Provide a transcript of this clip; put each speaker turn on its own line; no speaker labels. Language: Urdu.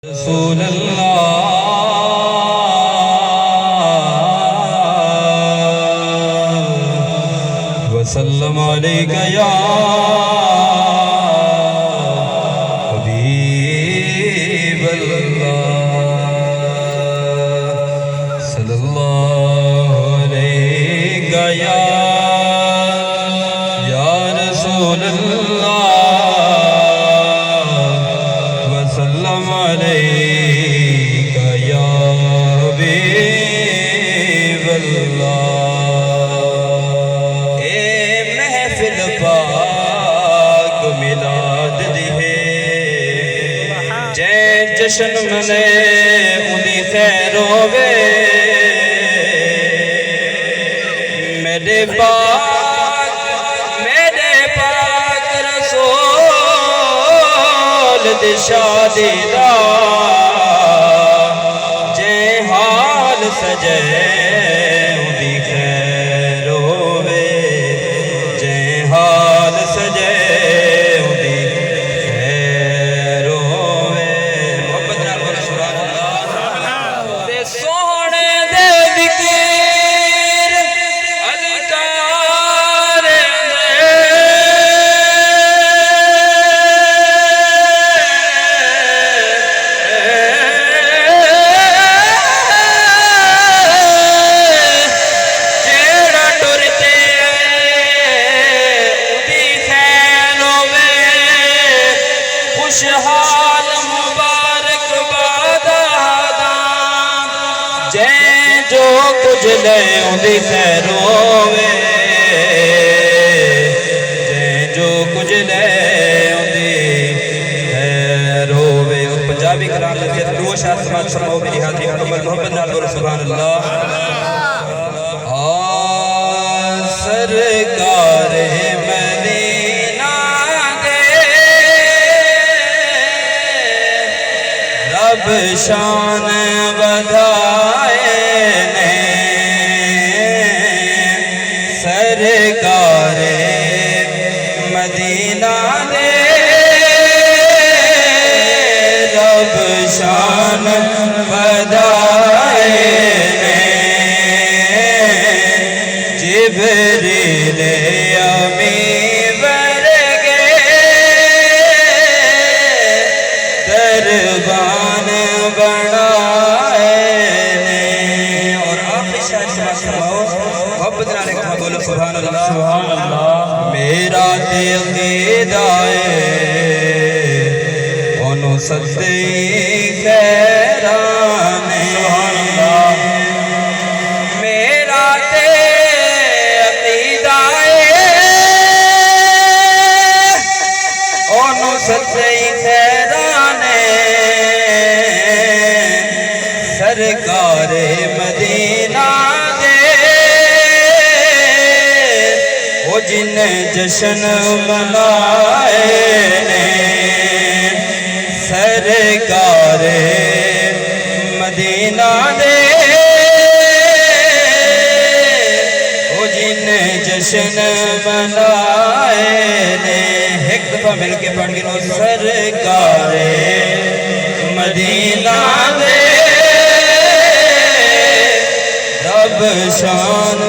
رسول اللہ وسلم علیک یا حبیب اللہ صلی اللہ علیک یا رسول اللہ وسلم علیک یا حبیب اللہ اے محفل پاک میلاد دی ہے جے جشن منے انہی خیر ہووے میرے پاک رسول دی شادی دا جے حال سجے انہی خیر ہووے جے حال سجے انہی خیر ہووے محبت نال بولو سبحان اللہ تے سونے دے ذکر اذکار جیڑا ٹرتے اودی خیر ہووے خوشحال مبارک بادام جے جو کچھ لے اودی خیر ہووے جے جو کچھ لے اودی خیر ہووے اور پنجابی کلام لفظ دو شاہ سماعت فرماؤ میری حاضری مکمل محبت نال بولو سبحان اللہ سرکار مدینہ دے رب شان بدھائے نے سرکار مدینہ دے رب شان بدھائے نے جبریل امی ورگے دربان بنائے نے اور آخری شاعر سماعت فرماؤ محبت نال ایک دفعہ بولو سبحان اللہ میرا تے عقیدہ ہے انہوں سدے خیرانے میرا تے عقیدہ ہے انہوں سدے خیرانے سرکار مدینہ دے وہ جن جشن منائے نے سرکار مدینہ دے وہ جن جشن منائے نے ایک دفعہ مل کے پڑھ گنو سرکار مدینہ دے رب شان